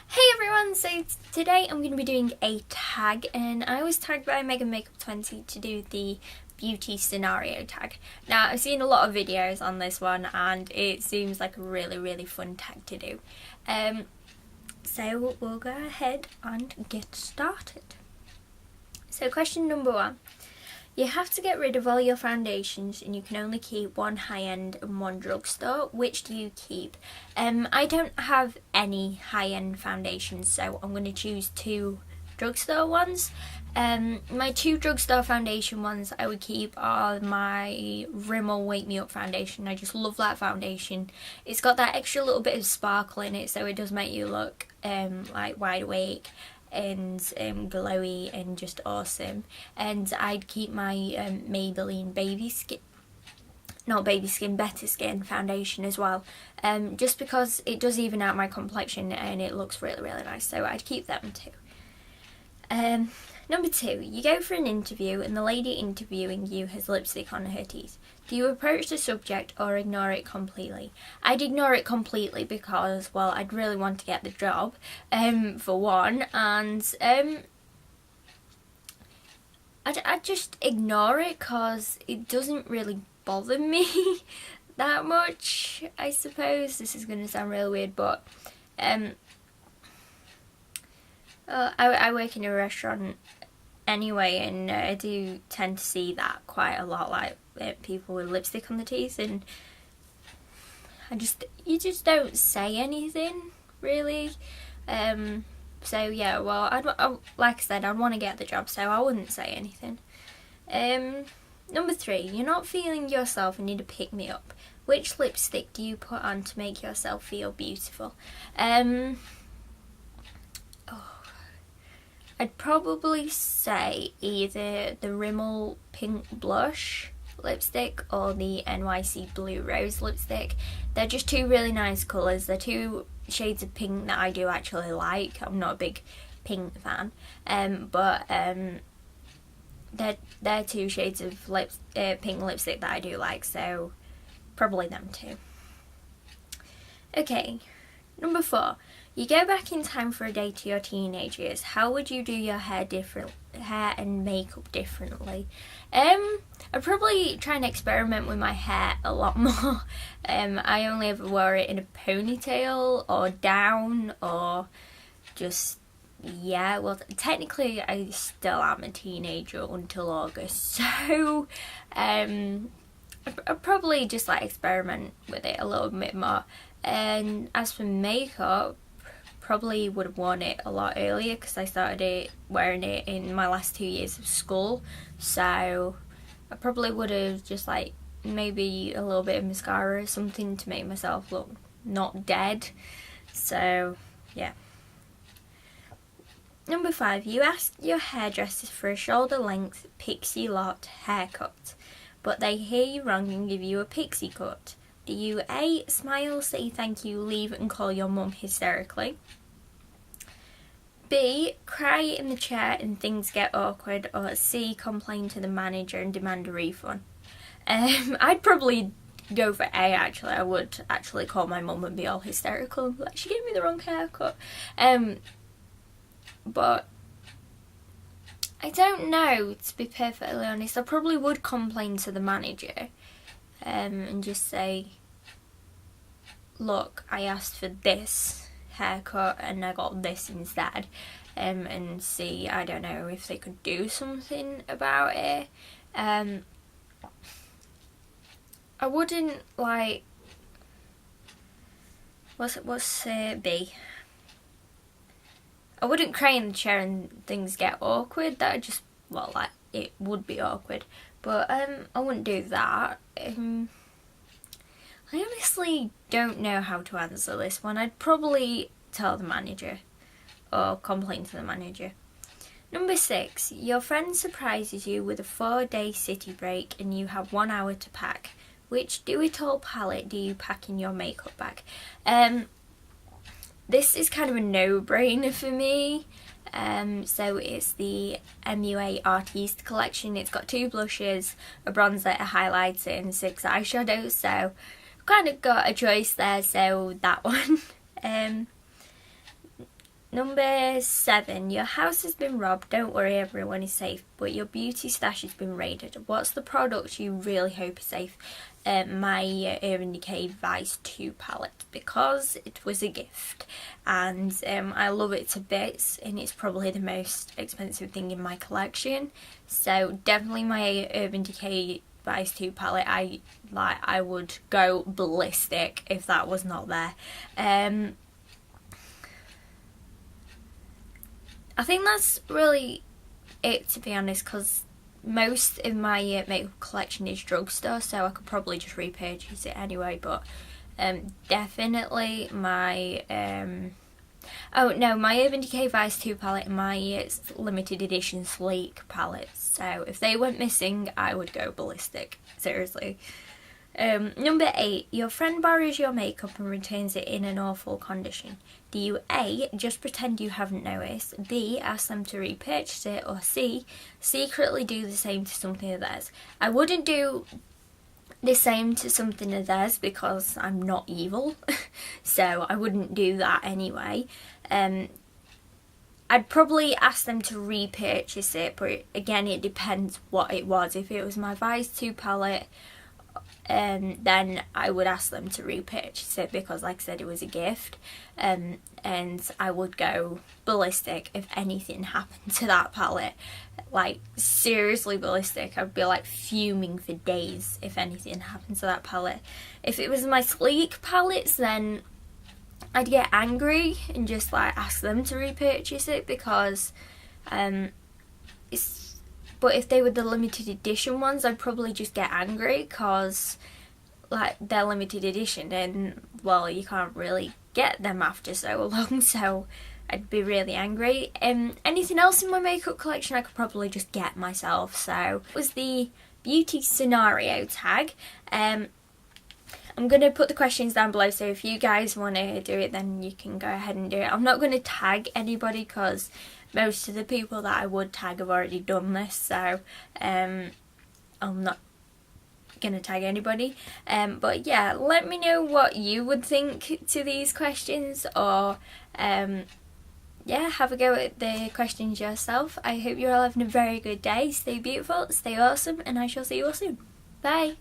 Hey everyone, so today I'm going to be doing a tag, and I was tagged by Megan Makeup 20 to do the beauty scenario tag. Now I've seen a lot of videos on this one and it seems like a really fun tag to do. So we'll go ahead and get started. So question number 1. You have to get rid of all your foundations and you can only keep one high-end and one drugstore. Which do you keep? I don't have any high-end foundations, so I'm going to choose 2 drugstore ones. My 2 drugstore foundation ones I would keep are my Rimmel Wake Me Up foundation. I just love that foundation. It's got that extra little bit of sparkle in it, so it does make you look like wide awake and glowy and just awesome. And I'd keep my Maybelline Better Skin foundation as well, just because it does even out my complexion and it looks really nice, so I'd keep them too. Number 2, you go for an interview and the lady interviewing you has lipstick on her teeth. Do you approach the subject or ignore it completely? I'd ignore it completely because, well, I'd really want to get the job, for one, and I'd just ignore it because it doesn't really bother me that much, I suppose. This is going to sound real weird, but I work in a restaurant anyway, and I do tend to see that quite a lot, like people with lipstick on the teeth, and you just don't say anything really. So yeah, well, like I said, I'd want to get the job, so I wouldn't say anything. Number 3, you're not feeling yourself and need to pick me up. Which lipstick do you put on to make yourself feel beautiful? I'd probably say either the Rimmel Pink Blush lipstick or the NYC Blue Rose lipstick. They're just 2 really nice colours. They're 2 shades of pink that I do actually like. I'm not a big pink fan, but they're 2 shades of pink lipstick that I do like, so probably them 2. Okay, number 4. You go back in time for a day to your teenage years. How would you do your hair and makeup differently? I'd probably try and experiment with my hair a lot more. I only ever wore it in a ponytail or down, or just, yeah, well, technically I still am a teenager until August, so I'd probably just like experiment with it a little bit more. And as for makeup, probably would have worn it a lot earlier because I started wearing it in my last 2 years of school, so I probably would have just like maybe a little bit of mascara or something to make myself look not dead. So yeah. Number 5, you ask your hairdresser for a shoulder length Pixie Lott haircut, but they hear you wrong and give you a pixie cut. Do you A, smile, say thank you, leave and call your mum hysterically? B, cry in the chair and things get awkward, or C, complain to the manager and demand a refund? I'd probably go for A, actually. I would actually call my mum and be all hysterical and be like, she gave me the wrong haircut. But I don't know, to be perfectly honest. I probably would complain to the manager and just say, look, I asked for this haircut and I got this instead, and see, I don't know, if they could do something about it. I wouldn't like, what's B? I wouldn't cry in the chair and things get awkward. That would just, well, like, it would be awkward, but I wouldn't do that. I honestly don't know how to answer this one. I'd probably tell the manager or complain to the manager. Number 6, your friend surprises you with a 4-day city break and you have 1 hour to pack. Which do-it-all palette do you pack in your makeup bag? This is kind of a no-brainer for me. So it's the MUA Artiste collection. It's got 2 blushes, a bronzer, a highlighter and 6 eyeshadows, so kind of got a choice there, so that one. Number 7, your house has been robbed. Don't worry, everyone is safe, but your beauty stash has been raided. What's the product you really hope is safe? My Urban Decay Vice 2 palette, because it was a gift and I love it to bits, and it's probably the most expensive thing in my collection. So definitely my Urban Decay Vice 2 palette. I would go ballistic if that was not there. I think that's really it, to be honest, because most of my makeup collection is drugstore, so I could probably just repurchase it anyway. But definitely my my Urban Decay Vice 2 palette and my limited edition Sleek palette. So if they went missing, I would go ballistic, seriously. Number 8, your friend borrows your makeup and returns it in an awful condition. Do you A, just pretend you haven't noticed, B, ask them to repurchase it, or C, secretly do the same to something of theirs? I wouldn't do the same to something of theirs because I'm not evil, so I wouldn't do that anyway. I'd probably ask them to repurchase it, but again, it depends what it was. If it was my Vice 2 palette, then I would ask them to repurchase it because, like I said, it was a gift, and I would go ballistic if anything happened to that palette. Like, seriously ballistic. I'd be like fuming for days if anything happened to that palette. If it was my Sleek palettes, then I'd get angry and just like ask them to repurchase it because but if they were the limited edition ones, I'd probably just get angry because like they're limited edition and, well, you can't really get them after so long, so I'd be really angry. Anything else in my makeup collection I could probably just get myself. So it was the beauty scenario tag. I'm going to put the questions down below, so if you guys want to do it, then you can go ahead and do it. I'm not going to tag anybody because most of the people that I would tag have already done this, so I'm not going to tag anybody. But yeah, let me know what you would think to these questions, or yeah, have a go at the questions yourself. I hope you're all having a very good day. Stay beautiful, stay awesome, and I shall see you all soon. Bye!